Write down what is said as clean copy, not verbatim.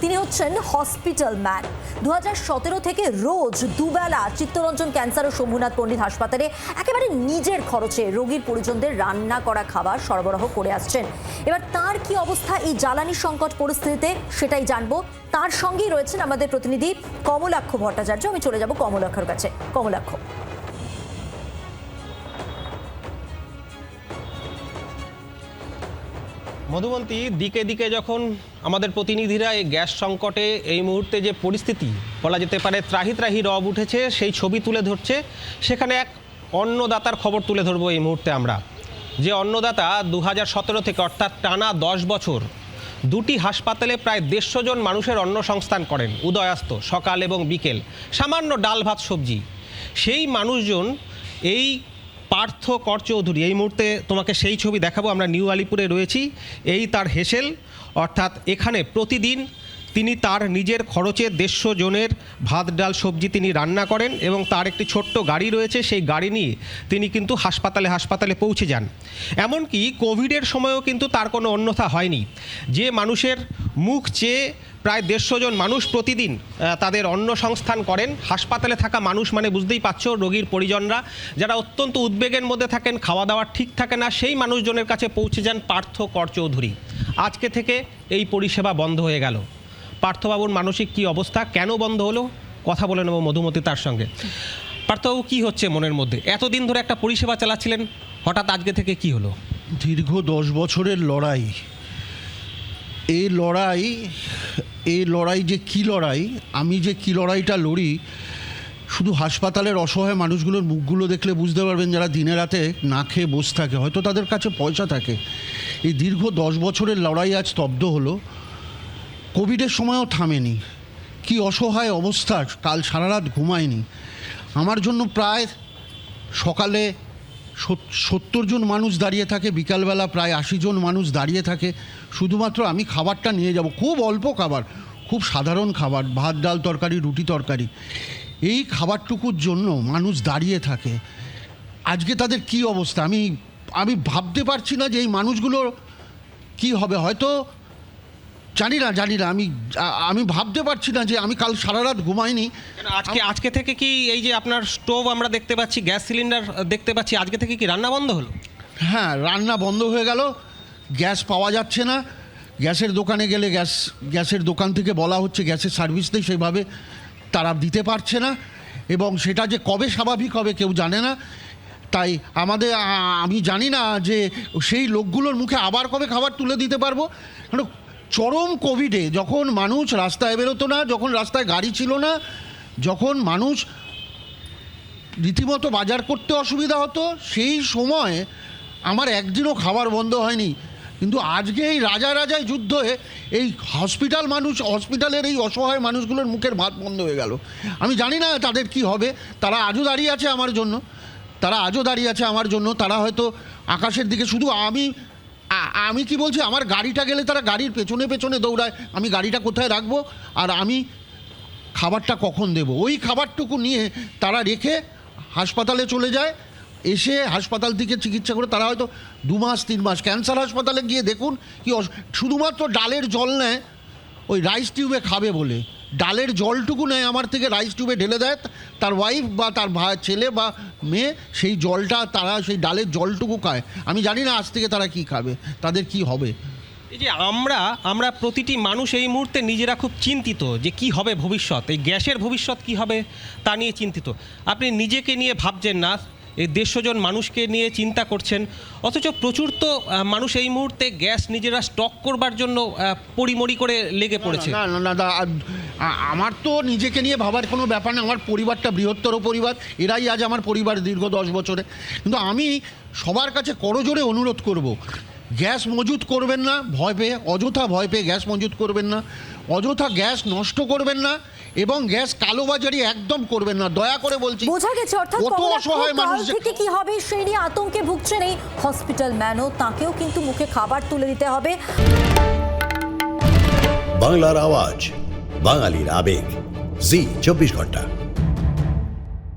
তিনি হচ্ছেন hospital man. 2017 থেকে রোজ দুবেলা চিত্তরঞ্জন ক্যান্সার ও শম্ভুনাথ পণ্ডিত হাসপাতালে একেবারে নিজের খরচে রোগীর পরিজনদের রান্না করা খাবার সরবরাহ করে আসছেন। এবার তার কি অবস্থা এই জ্বালানি সংকট পরিস্থিতিতে সেটাই জানবো। তার সঙ্গেই রয়েছেন আমাদের প্রতিনিধি কমলাক্ষ ভট্টাচার্য। আমি চলে যাব কমলাক্ষর কাছে। কমলাক্ষ, মধুবন্তী, দিকে দিকে যখন আমাদের প্রতিনিধিরা এই গ্যাস সংকটে এই মুহূর্তে যে পরিস্থিতি বলা যেতে পারে ত্রাহি ত্রাহি রব উঠেছে সেই ছবি তুলে ধরছে, সেখানে এক অন্নদাতার খবর তুলে ধরবো এই মুহূর্তে আমরা। যে অন্নদাতা 2017 থেকে অর্থাৎ টানা 10 বছর দুটি হাসপাতালে প্রায় 150 জন মানুষের অন্ন সংস্থান করেন উদয়াস্ত সকাল এবং বিকেল, সামান্য ডাল ভাত সবজি। সেই মানুষজন এই পার্থ কর চৌধুরী, এই মুহূর্তে তোমাকে সেই ছবি দেখাবো। আমরা নিউ আলিপুরে রয়েছি। এই তার হেসেল, অর্থাৎ এখানে প্রতিদিন তিনি তার নিজের খরচে 150 জনের ভাত ডাল সবজি তিনি রান্না করেন এবং তার একটি ছোট্ট গাড়ি রয়েছে। সেই গাড়ি নিয়ে তিনি কিন্তু হাসপাতালে পৌঁছে যান। এমনকি কোভিডের সময়ও কিন্তু তার কোনো অন্যথা হয়নি। যে মানুষের মুখ চেয়ে প্রায় 150 জন মানুষ প্রতিদিন তাদের অন্ন সংস্থান করেন। হাসপাতালে থাকা মানুষ মানে বুঝতেই পারছো, রোগীর পরিজনরা যারা অত্যন্ত উদ্বেগের মধ্যে থাকেন, খাওয়া দাওয়া ঠিক থাকে না, সেই মানুষজনের কাছে পৌঁছে যান পার্থ কর চৌধুরী। আজকে থেকে এই পরিষেবা বন্ধ হয়ে গেল। পার্থবাবুর মানসিক কি অবস্থা, কেন বন্ধ হলো, কথা বলে নেব মধুমতি তার সঙ্গে। পার্থবাবু, কি হচ্ছে মনের মধ্যে? এতদিন ধরে একটা পরিষেবা চালাচ্ছিলেন, হঠাৎ আজকে থেকে কি হলো? দীর্ঘ 10 বছরের লড়াই, এই লড়াই যে কী লড়াই, আমি যে কী লড়াইটা লড়ি, শুধু হাসপাতালের অসহায় মানুষগুলোর মুখগুলো দেখলে বুঝতে পারবেন, যারা দিনে রাতে না খেয়ে বসে থাকে, হয়তো তাদের কাছে পয়সা থাকে। এই দীর্ঘ 10 বছরের লড়াই আজ স্তব্ধ হলো। কোভিডের সময়ও থামেনি। কি অসহায় অবস্থা, কাল সারা রাত ঘুমায়নি। আমার জন্য প্রায় সকালে 70 জন মানুষ দাঁড়িয়ে থাকে, বিকালবেলা প্রায় 80 জন মানুষ দাঁড়িয়ে থাকে। শুধুমাত্র আমি খাবারটা নিয়ে যাব, খুব অল্প খাবার, খুব সাধারণ খাবার, ভাত ডাল তরকারি, রুটি তরকারি। এই খাবারটুকুর জন্য মানুষ দাঁড়িয়ে থাকে। আজকে তাদের কি অবস্থা আমি ভাবতে পারছি না যে এই মানুষগুলোর কি হবে। হয়তো জানি না আমি ভাবতে পারছি না যে আমি কাল সারা রাত ঘুমাইনি। আজকে থেকে কি এই যে আপনার স্টোভ আমরা দেখতে পাচ্ছি, গ্যাস সিলিন্ডার দেখতে পাচ্ছি, আজকে থেকে কি রান্না বন্ধ হলো? হ্যাঁ, রান্না বন্ধ হয়ে গেল। গ্যাস পাওয়া যাচ্ছে না। গ্যাসের দোকানে গেলে গ্যাসের দোকান থেকে বলা হচ্ছে গ্যাসের সার্ভিস নেই, সেইভাবে তারা দিতে পারছে না। এবং সেটা যে কবে স্বাভাবিক হবে কেউ জানে না। তাই আমি জানি না যে সেই লোকগুলোর মুখে আবার কবে খাবার তুলে দিতে পারবো। কারণ চরম কোভিডে যখন মানুষ রাস্তায় বেরোতো না, যখন রাস্তায় গাড়ি ছিল না, যখন মানুষ রীতিমতো বাজার করতে অসুবিধা হতো, সেই সময় আমার একদিনও খাবার বন্ধ হয়নি। কিন্তু আজকে এই রাজায় যুদ্ধে এই হসপিটালের এই অসহায় মানুষগুলোর মুখের ভাত বন্ধ হয়ে গেল। আমি জানি না তাদের কি হবে। তারা আজও দাঁড়িয়ে আছে আমার জন্য। তারা হয়তো আকাশের দিকে, শুধু আমি কি বলছি, আমার গাড়িটা গেলে তারা গাড়ির পেছনে দৌড়ায়, আমি গাড়িটা কোথায় রাখবো আর আমি খাবারটা কখন দেব। ওই খাবারটুকু নিয়ে তারা রেখে হাসপাতালে চলে যায়। এসে হাসপাতাল থেকে চিকিৎসা করে তারা হয়তো 2 মাস 3 মাস, ক্যান্সার হাসপাতালে গিয়ে দেখুন কি শুধুমাত্র ডালের জল নেয় ওই রাইস টিউবে খাবে বলে। ডালের জলটুকু নেয় আমার থেকে, রাইস টিউবে ঢেলে দেয় তার ওয়াইফ বা তার ছেলে বা মেয়ে, সেই জলটা তারা সেই ডালের জলটুকু খায়। আমি জানি না আজ থেকে তারা কি খাবে, তাদের কি হবে। এই যে আমরা প্রতিটি মানুষ এই মুহূর্তে নিজেরা খুব চিন্তিত যে কি হবে ভবিষ্যৎ, এই গ্যাসের ভবিষ্যৎ কি হবে তা নিয়ে চিন্তিত। আপনি নিজেকে নিয়ে ভাবছেন না, এই 150 জন মানুষকে নিয়ে চিন্তা করছেন, অথচ প্রচুর তো মানুষ এই মুহূর্তে গ্যাস নিজেরা স্টক করবার জন্য পরিমরি করে লেগে পড়েছে। না, আমার তো নিজেকে নিয়ে ভাবার কোনো ব্যাপার না। আমার পরিবারটা বৃহত্তর পরিবার, এরাই আজ আমার পরিবার দীর্ঘ 10 বছরে। কিন্তু আমি সবার কাছে করজোড়ে অনুরোধ করব, গ্যাস মজুত করবেন না অযথা ভয় পেয়ে গ্যাস মজুত করবেন না, অযথা গ্যাস নষ্ট করবেন না, এবং গ্যাস কালোবাজারি একদম করবেন না, দয়া করে বলছি। বোঝা গেছে, অর্থাৎ কত অসহায় মানুষ থেকে কি হবে সেই নিয়ে আতঙ্কে ভুগছেন এই হসপিটাল ম্যানও। তাকেও কিন্তু মুখে খাবার তুলে দিতে হবে। বাংলার আওয়াজ, বাঙালির আবেগ, জি 24 ঘন্টা।